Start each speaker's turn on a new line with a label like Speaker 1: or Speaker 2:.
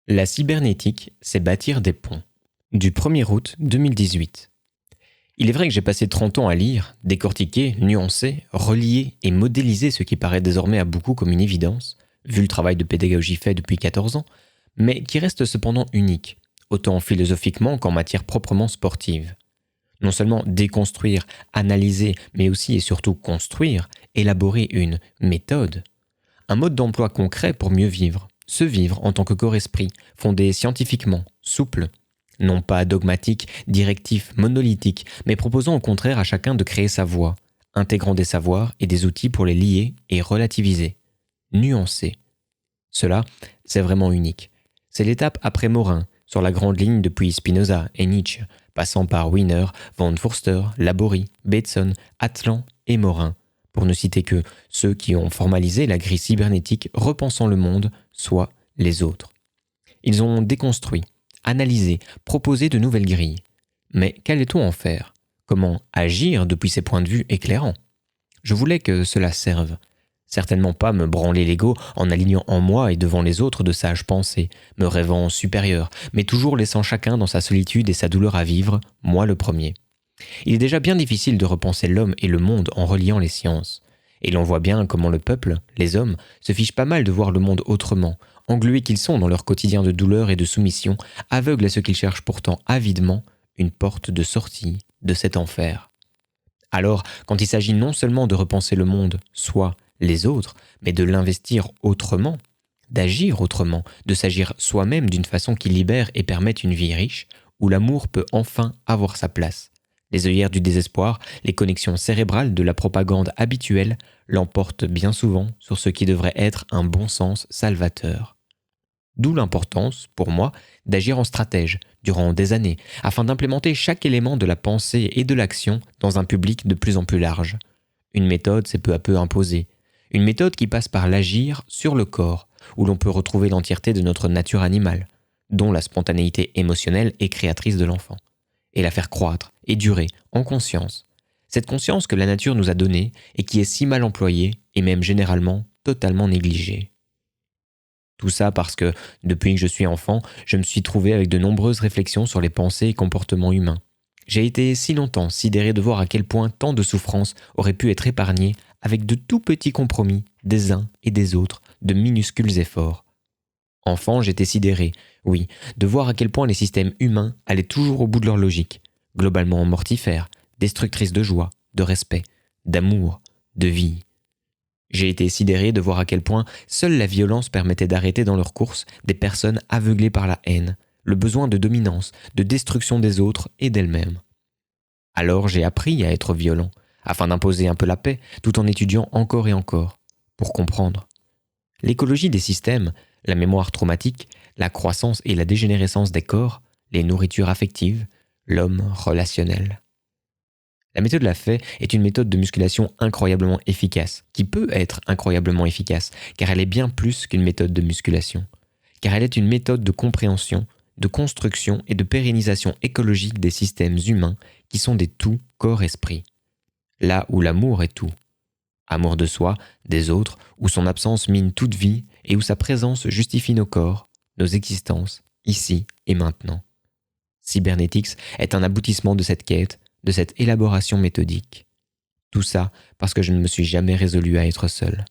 Speaker 1: La cybernétique, c'est bâtir des ponts. Du 1er août 2018. Il est vrai que j'ai passé 30 ans à lire, décortiquer, nuancer, relier et modéliser ce qui paraît désormais à beaucoup comme une évidence, vu le travail de pédagogie fait depuis 14 ans, mais qui reste cependant unique, autant philosophiquement qu'en matière proprement sportive. Non seulement déconstruire, analyser, mais aussi et surtout construire, élaborer une méthode, un mode d'emploi concret pour mieux vivre, se vivre en tant que corps-esprit, fondé scientifiquement, souple, non pas dogmatique, directif, monolithique, mais proposant au contraire à chacun de créer sa voie, intégrant des savoirs et des outils pour les lier et relativiser, nuancer. Cela, c'est vraiment unique. C'est l'étape après Morin, sur la grande ligne depuis Spinoza et Nietzsche, passant par Wiener, von Foerster, Laborie, Bateson, Atlan et Morin, pour ne citer que ceux qui ont formalisé la grille cybernétique repensant le monde, soit les autres. Ils ont déconstruit, analysé, proposé de nouvelles grilles. Mais qu'allait-on en faire ? Comment agir depuis ces points de vue éclairants ? Je voulais que cela serve. Certainement pas me branler l'ego en alignant en moi et devant les autres de sages pensées, me rêvant supérieur, mais toujours laissant chacun dans sa solitude et sa douleur à vivre, moi le premier. Il est déjà bien difficile de repenser l'homme et le monde en reliant les sciences. Et l'on voit bien comment le peuple, les hommes, se fichent pas mal de voir le monde autrement, englués qu'ils sont dans leur quotidien de douleur et de soumission, aveugles à ce qu'ils cherchent pourtant avidement, une porte de sortie de cet enfer. Alors, quand il s'agit non seulement de repenser le monde, soit les autres, mais de l'investir autrement, d'agir autrement, de s'agir soi-même d'une façon qui libère et permette une vie riche, où l'amour peut enfin avoir sa place. Les œillères du désespoir, les connexions cérébrales de la propagande habituelle l'emportent bien souvent sur ce qui devrait être un bon sens salvateur. D'où l'importance, pour moi, d'agir en stratège durant des années, afin d'implémenter chaque élément de la pensée et de l'action dans un public de plus en plus large. Une méthode s'est peu à peu imposée. Une méthode qui passe par l'agir sur le corps, où l'on peut retrouver l'entièreté de notre nature animale, dont la spontanéité émotionnelle est créatrice de l'enfant, et la faire croître et durer en conscience. Cette conscience que la nature nous a donnée et qui est si mal employée et même généralement totalement négligée. Tout ça parce que, depuis que je suis enfant, je me suis trouvé avec de nombreuses réflexions sur les pensées et comportements humains. J'ai été si longtemps sidéré de voir à quel point tant de souffrances auraient pu être épargnées avec de tout petits compromis des uns et des autres, de minuscules efforts. Enfant, j'étais sidéré, oui, de voir à quel point les systèmes humains allaient toujours au bout de leur logique, globalement mortifères, destructrices de joie, de respect, d'amour, de vie. J'ai été sidéré de voir à quel point seule la violence permettait d'arrêter dans leur course des personnes aveuglées par la haine, le besoin de dominance, de destruction des autres et d'elles-mêmes. Alors j'ai appris à être violent, afin d'imposer un peu la paix, tout en étudiant encore et encore, pour comprendre. L'écologie des systèmes, la mémoire traumatique, la croissance et la dégénérescence des corps, les nourritures affectives, l'homme relationnel. La méthode Lafay est une méthode de musculation incroyablement efficace, qui peut être incroyablement efficace, car elle est bien plus qu'une méthode de musculation, car elle est une méthode de compréhension, de construction et de pérennisation écologique des systèmes humains qui sont des tout corps-esprit. Là où l'amour est tout. Amour de soi, des autres, où son absence mine toute vie et où sa présence justifie nos corps, nos existences, ici et maintenant. Cybernetics est un aboutissement de cette quête, de cette élaboration méthodique. Tout ça parce que je ne me suis jamais résolu à être seul.